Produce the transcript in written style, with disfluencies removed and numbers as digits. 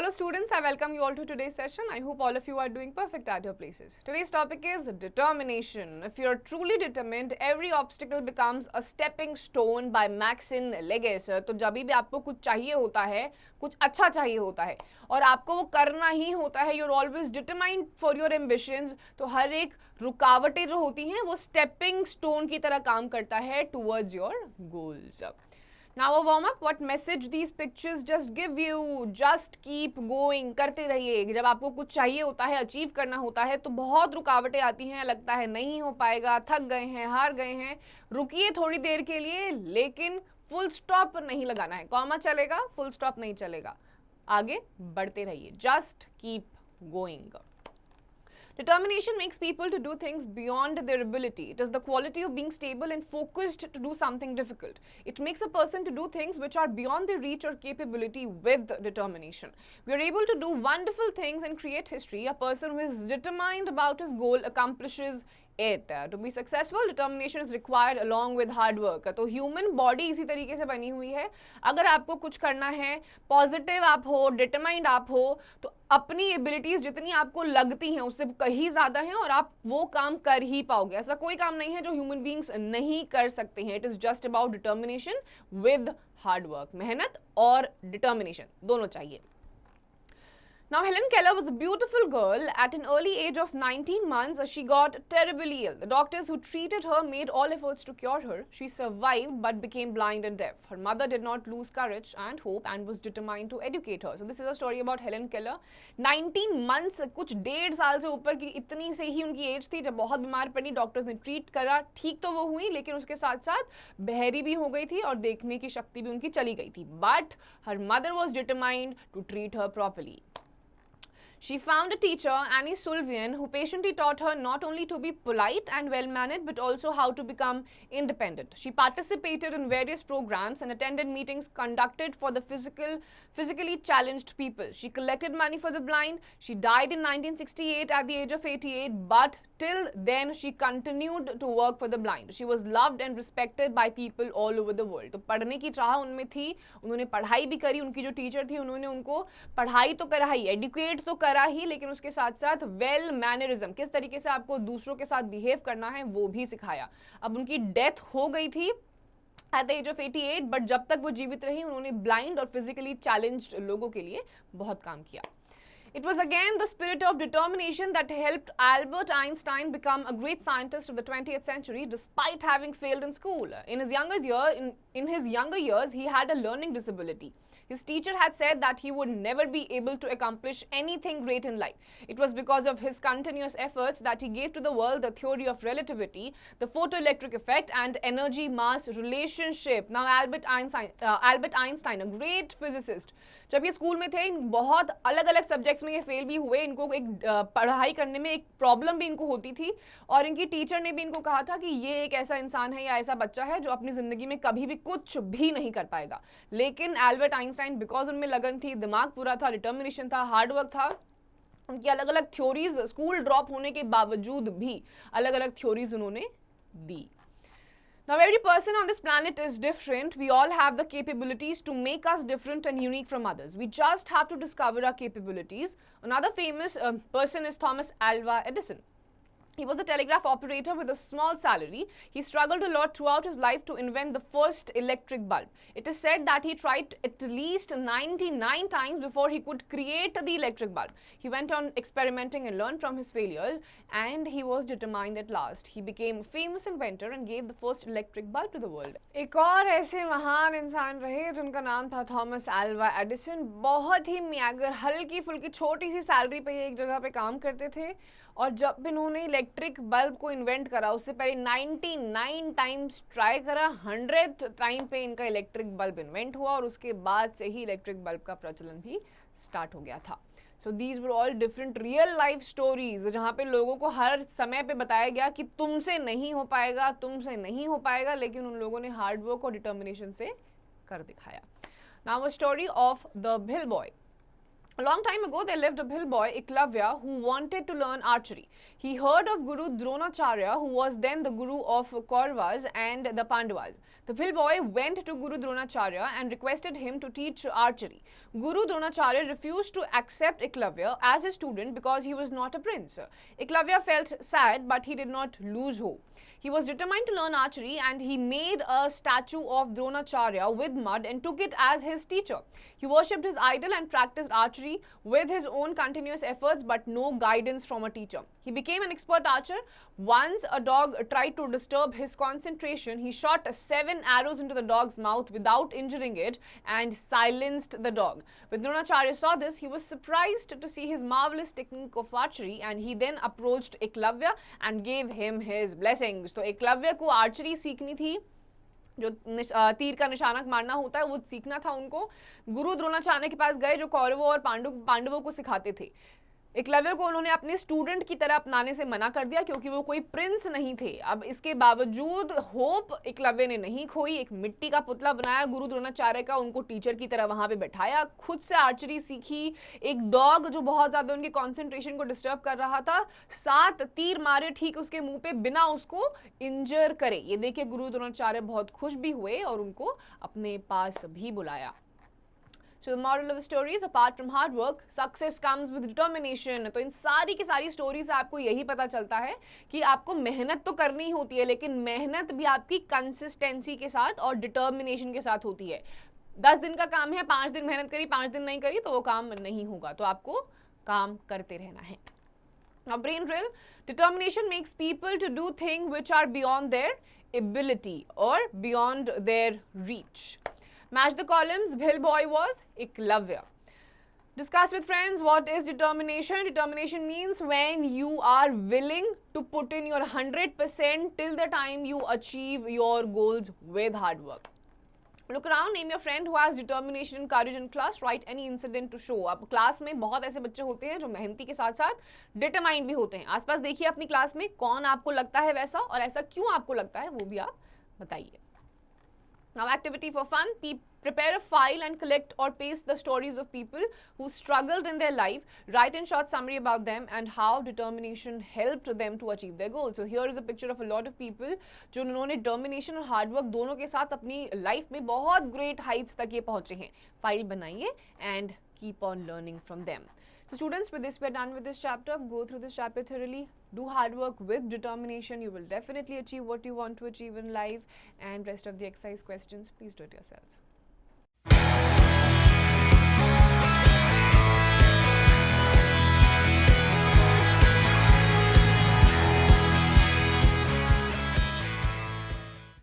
Hello students, I welcome you all to today's session. I hope all of you are doing perfect at your places. Today's topic is determination. If you're truly determined, every obstacle becomes a stepping stone by Maxine Leguesser. तो जब भी आपको कुछ चाहिए होता है, कुछ अच्छा चाहिए होता है और आपको वो करना ही होता है, you're always determined for your ambitions, तो हर एक रुकावटें जो होती हैं वो stepping stone की तरह काम करता है towards your goals. Now a warm up, what message these pictures just give you? Just keep going, करते रहिए. जब आपको कुछ चाहिए होता है, अचीव करना होता है तो बहुत रुकावटें आती हैं, लगता है नहीं हो पाएगा, थक गए हैं, हार गए हैं. रुकिए थोड़ी देर के लिए, लेकिन फुल स्टॉप नहीं लगाना है. कॉमा चलेगा, फुल स्टॉप नहीं चलेगा. आगे बढ़ते रहिए. Just keep going. Determination makes people to do things beyond their ability. It is the quality of being stable and focused to do something difficult. It makes a person to do things which are beyond their reach or capability with determination. We are able to do wonderful things and create history. A person who is determined about his goal accomplishes it. To be successful, determination is required along with hard work. तो human body इसी तरीके से बनी हुई है. अगर आपको कुछ करना है, पॉजिटिव आप हो, डिटरमाइंड आप हो, तो अपनी एबिलिटीज जितनी आपको लगती हैं उससे कहीं ज्यादा हैं और आप वो काम कर ही पाओगे. ऐसा कोई काम नहीं है जो ह्यूमन बींग्स नहीं कर सकते हैं. It is just about determination with hard work. मेहनत और डिटर्मिनेशन दोनों चाहिए. Now, Helen Keller was a beautiful girl. At an early age of 19 months, she got terribly ill. The doctors who treated her made all efforts to cure her. She survived but became blind and deaf. Her mother did not lose courage and hope and was determined to educate her. So, this is a story about Helen Keller. 19 months, कुछ 1.5 साल से ऊपर की इतनी से ही उनकी as थी जब बहुत बीमार पड़ी. डॉक्टर्स ने ट्रीट करा, ठीक तो वो हुई, लेकिन उसके साथ साथ बहरी भी हो गई थी और देखने की शक्ति भी उनकी चली गई थी. But her mother was determined to treat her properly. She found a teacher, Annie Sullivan, who patiently taught her not only to be polite and well-mannered, but also how to become independent. She participated in various programs and attended meetings conducted for the physically challenged people. She collected money for the blind. She died in 1968 at the age of 88, but till then she continued to work for the blind. She was loved and respected by people all over the world. तो पढ़ने की चाह उनमें थी, उन्होंने पढ़ाई भी करी. उनकी जो टीचर थी उन्होंने उनको पढ़ाई तो कराई, एडुकेट तो करा ही, लेकिन उसके साथ साथ वेल मैनरिज्म, किस तरीके से आपको दूसरों के साथ बिहेव करना है, वो भी सिखाया. अब उनकी डेथ हो गई थी at the age of 88, but जब तक वो जीवित रही उन्होंने ब्लाइंड और फिजिकली चैलेंज्ड लोगों के लिए बहुत काम किया. It was again the spirit of determination that helped Albert Einstein become a great scientist of the 20th century despite having failed in school. In his younger years, he had a learning disability. His teacher had said that he would never be able to accomplish anything great in life. It was because of his continuous efforts that he gave to the world the theory of relativity, the photoelectric effect, and energy-mass relationship. Now, Albert Einstein, a great physicist, जब ये school में थे, बहुत अलग अलग subjects में ये fail भी हुए. इनको एक पढ़ाई करने में एक प्रॉब्लम भी इनको होती थी और इनकी टीचर ने भी इनको कहा था कि ये एक ऐसा इंसान है या ऐसा बच्चा है जो अपनी जिंदगी में कभी भी कुछ भी नहीं कर पाएगा. लेकिन एल्बर्ट आइंस्टाइन, बिकॉज उनमें लगन थी, दिमाग पूरा था, डिटर्मिनेशन था, हार्डवर्क था, उनकी अलग अलग थ्योरीज, स्कूल ड्रॉप होने के बावजूद भी अलग अलग थ्योरीज उन्होंने दी. Now, every person on this planet is different. We all have the capabilities to make us different and unique from others. We just have to discover our capabilities. Another famous person is Thomas Alva Edison. He was a telegraph operator with a small salary. He struggled a lot throughout his life to invent the first electric bulb. It is said that he tried at least 99 times before he could create the electric bulb. He went on experimenting and learned from his failures, and he was determined at last. He became a famous inventor and gave the first electric bulb to the world. एक और ऐसे महान इंसान रहे जिनका नाम था Thomas Alva Edison. बहुत ही म्यागर, हल्की फुल्की छोटी सी सैलरी पे एक जगह पे काम करते थे और जब इन्होंने इलेक्ट्रिक बल्ब को इन्वेंट करा उससे पहले 99 टाइम्स ट्राई करा, 100th टाइम पे इनका इलेक्ट्रिक बल्ब इन्वेंट हुआ और उसके बाद से ही इलेक्ट्रिक बल्ब का प्रचलन भी स्टार्ट हो गया था. So these were all different real life stories जहाँ पे लोगों को हर समय पे बताया गया कि तुमसे नहीं हो पाएगा, तुमसे नहीं हो पाएगा, लेकिन उन लोगों ने हार्डवर्क और डिटर्मिनेशन से कर दिखाया. Now a story of the Bhil boy. A long time ago, there lived a hill boy, Eklavya, who wanted to learn archery. He heard of Guru Dronacharya, who was then the guru of Kauravas and the Pandavas. The hill boy went to Guru Dronacharya and requested him to teach archery. Guru Dronacharya refused to accept Eklavya as his student because he was not a prince. Eklavya felt sad, but he did not lose hope. He was determined to learn archery, and he made a statue of Dronacharya with mud and took it as his teacher. He worshipped his idol and practiced archery with his own continuous efforts but no guidance from a teacher. He became an expert archer. Once a dog tried to disturb his concentration, he shot 7 arrows into the dog's mouth without injuring it and silenced the dog. When Dronacharya saw this, he was surprised to see his marvelous technique of archery, and he then approached Eklavya and gave him his blessings. तो एकलव्य को archery सीखनी थी, जो तीर का निशाना मारना होता है वो सीखना था उनको। गुरु द्रोणाचार्य के पास गए जो कौरवों और पांडवों को सिखाते थे। एकलव्य को उन्होंने अपने स्टूडेंट की तरह अपनाने से मना कर दिया क्योंकि वो कोई प्रिंस नहीं थे। अब इसके बावजूद होप एकलव्य ने नहीं खोई, एक मिट्टी का पुतला बनाया गुरु द्रोणाचार्य का, उनको टीचर की तरह वहां पे बैठाया, खुद से आर्चरी सीखी। एक डॉग जो बहुत ज्यादा उनके कॉन्सेंट्रेशन को डिस्टर्ब कर रहा था, 7 तीर मारे ठीक उसके मुंह पे बिना उसको इंजर करे। ये देखिए गुरु द्रोणाचार्य बहुत खुश भी हुए और उनको अपने पास भी बुलाया। So the moral of the story is, apart from hard work, success comes with determination. तो इन सारी की सारी स्टोरी से आपको यही पता चलता है कि आपको मेहनत तो करनी ही होती है, लेकिन मेहनत भी आपकी कंसिस्टेंसी के साथ और डिटर्मिनेशन के साथ होती है। 10 दिन का काम है, 5 दिन मेहनत करी, 5 दिन नहीं करी तो वो काम नहीं होगा। तो आपको काम करते रहना है। Now, brain drill. Determination makes people to do things which are beyond their ability or beyond their reach. Match the columns. Bhill boy was Eklavya. Discuss with friends what is determination. Determination means when you are willing to put in your 100% till the time you achieve your goals with hard work. Look around, name your friend who has determination and courage in class. Write any incident to show. अब class में बहुत ऐसे बच्चे होते हैं जो मेहनती के साथ साथ डिटरमाइंड भी होते हैं। आसपास देखिए अपनी क्लास में कौन आपको लगता है वैसा, और ऐसा क्यों आपको लगता है वो भी आप बताइए। Now, activity for fun. Prepare a file and collect or paste the stories of people who struggled in their life. Write in short summary about them and how determination helped them to achieve their goals. So here is a picture of a lot of people जो उन्होंने determination और hard work दोनों के साथ अपनी life में बहुत great heights तक ये पहुंचे हैं। File बनाइए and keep on learning from them. So students, with this we are done with this chapter. Go through this chapter thoroughly. Do hard work with determination. You will definitely achieve what you want to achieve in life. And rest of the exercise questions, please do it yourselves.